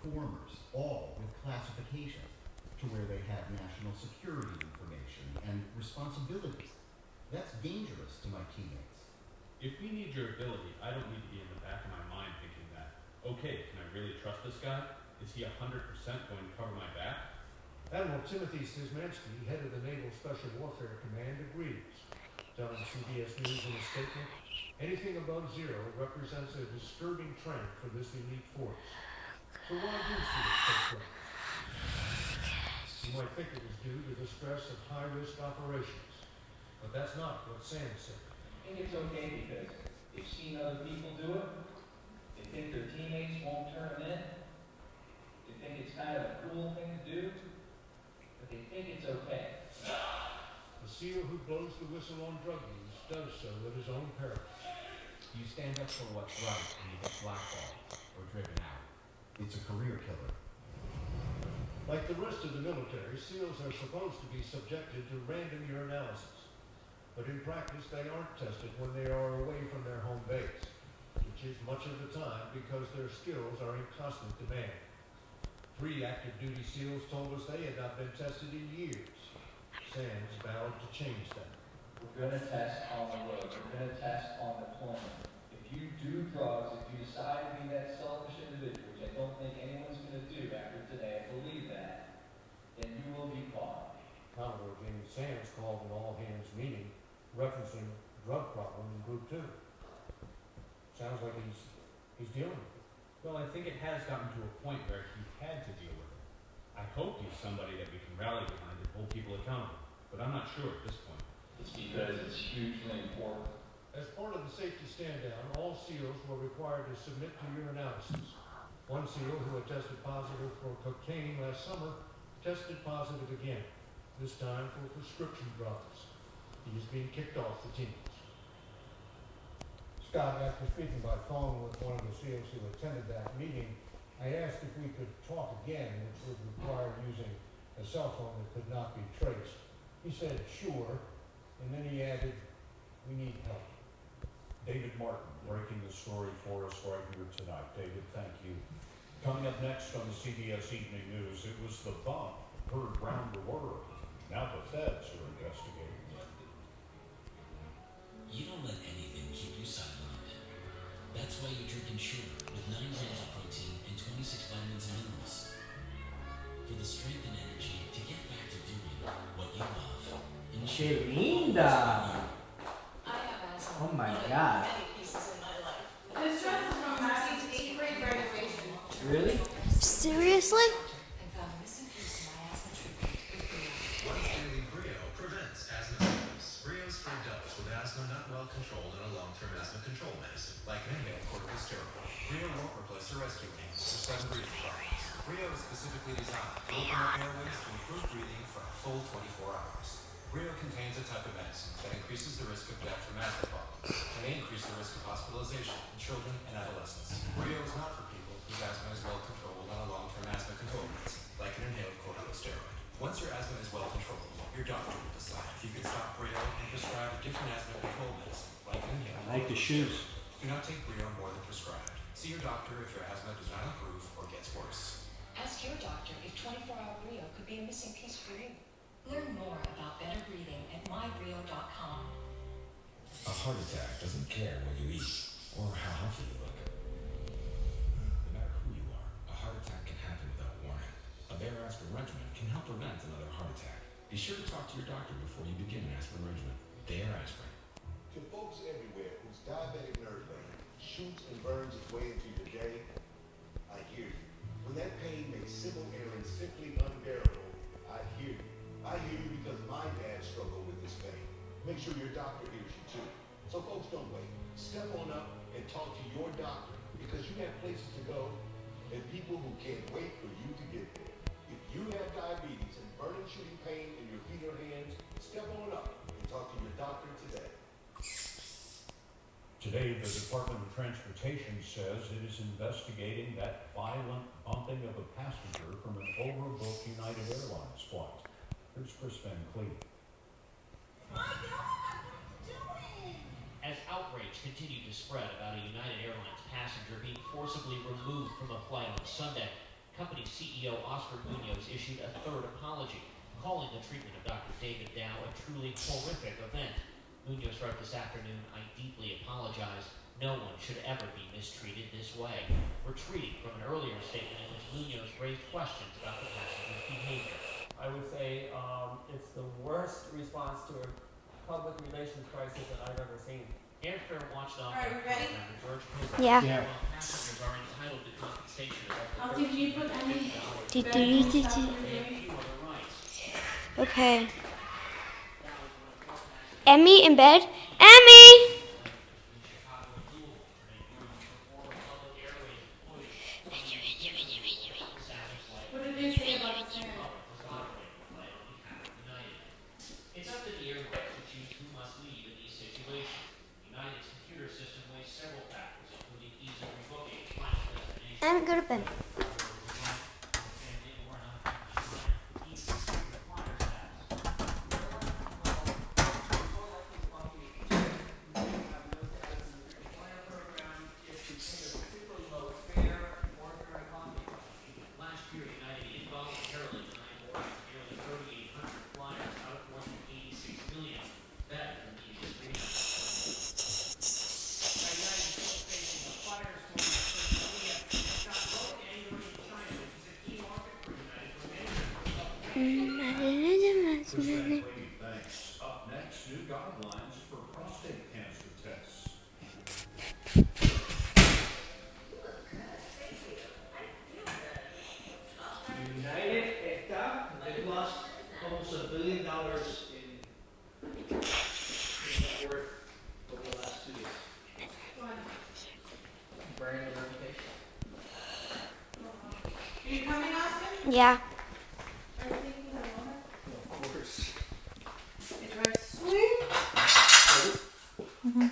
performers, all with classifications to where they have national security information and responsibilities. That's dangerous to my teammates. If we need your ability, I don't need to be in the back of my mind thinking that, okay, can I really trust this guy? Is he 100% going to cover my back? Admiral Timothy Szymanski, head of the Naval Special Warfare Command, agrees, telling CBS News in a statement, anything above zero represents a disturbing trend for this elite force. So why do SEALs take place? You might think it was due to the stress of high-risk operations, but that's not what Sam said. I think it's okay because they've seen other people do it, they think their teammates won't turn them in, they think it's kind of a cool thing to do, but they think it's okay. The SEAL who blows the whistle on drug use does so at his own peril. You stand up for what's right and you get blackballed or driven out. It's a career killer. Like the rest of the military, SEALs are supposed to be subjected to random urinalysis. But in practice, they aren't tested when they are away from their home base, which is much of the time because their skills are in constant demand. 3 active duty SEALs told us they had not been tested in years. Sam's vowed to change that. We're going to test on the road. We're going to test on deployment. If you do drugs, if you decide to be that selfish individual, which I don't think anyone's going to do after today, I believe that, then you will be caught. Commodore James Sands called an all-hands meeting referencing drug problem in Group 2. Sounds like he's dealing with it. Well, I think it has gotten to a point where he had to deal with it. I hope he's somebody that we can rally behind and hold people accountable, but I'm not sure at this point. It's because it's hugely important. As part of the safety stand-down, all SEALs were required to submit to urinalysis. One SEAL who had tested positive for cocaine last summer tested positive again, this time for prescription drugs. He is being kicked off the teams. Scott, after speaking by phone with one of the SEALs who attended that meeting, I asked if we could talk again, which would require using a cell phone that could not be traced. He said, sure, and then he added, we need help. David Martin breaking the story for us right here tonight. David, thank you. Coming up next on the CBS Evening News, it was the bump heard round the world. Now the feds are investigating. You don't let anything keep you sidelined. That's why you drink Ensure with 9 grams of protein and 26 vitamins and minerals. For the strength and energy to get back to doing what you love. ¡Qué linda! Oh my God. This dress is from Maggie's 8th grade graduation. Really? Seriously? Once daily Brio prevents asthma symptoms. Brio's for adults with asthma not well controlled in a long-term asthma control medicine, like an inhaled corticosteroid. Brio won't replace a rescue inhaler for sudden breathing problems. Brio is specifically designed to open up airways to improve breathing for a full 24 hours. Brio contains a type of medicine that increases the risk of death from asthma problems and may increase the risk of hospitalization in children and adolescents. Brio is not for people whose asthma is well controlled on a long-term asthma control medicine, like an inhaled corticosteroid. Once your asthma is well controlled, your doctor will decide if you can stop Brio and prescribe a different asthma control medicine, like an inhaled. I like the shoes. Do not take Brio more than prescribed. See your doctor if your asthma does not improve or gets worse. Ask your doctor if 24-hour Brio could be a missing piece for you. Learn more about better breathing at mybrio.com. A heart attack doesn't care what you eat or how healthy you look. No matter who you are, a heart attack can happen without warning. A Bayer aspirin regimen can help prevent another heart attack. Be sure to talk to your doctor before you begin an aspirin regimen. Bayer aspirin. To folks everywhere whose diabetic nerve pain shoots and burns its way into your day, I hear you. When that pain makes civil errands simply unbearable, I hear you. I hear you because my dad struggled with this pain. Make sure your doctor hears you too. So folks, don't wait. Step on up and talk to your doctor because you have places to go and people who can't wait for you to get there. If you have diabetes and burning shooting pain in your feet or hands, step on up and talk to your doctor today. Today, the Department of Transportation says it is investigating that violent bumping of a passenger from an overbooked United Airlines flight. Here's Chris Van Cleave. As outrage continued to spread about a United Airlines passenger being forcibly removed from a flight on Sunday, company's CEO Oscar Munoz issued a third apology, calling the treatment of Dr. David Dow a truly horrific event. Munoz wrote this afternoon, "I deeply apologize. No one should ever be mistreated this way," retreating from an earlier statement in which Munoz raised questions about the passenger's behavior. I would say it's the worst response to a public relations crisis that I've ever seen. Airfare watchdog All right, we ready? George Cooper. Yeah. While passengers are entitled to compensation of up to Did you put any $13,000, they have few other rights. Okay. Emmy in bed? Emmy! What did they say about the It's up to the airlines to choose who must leave in these situations. United's computer system weighs several factors, including ease of rebooking, final destination, I'm go to bed. Last year, United involuntarily denied boarding nearly 3,800 flyers out of more than 86 million, better than the industry. United is still facing a firestorm in Korea. It's got growing anger in China, which is a key market for United for many years. Present Lady Thanks. Up next, new guidelines for prostate cancer tests. United está, they've lost almost $1 billion in net worth over the last 2 years. Brand new reputation. Are you coming, Austin? Yeah. Are you taking the water? Of course. It's right. Sweet. Mm-hmm.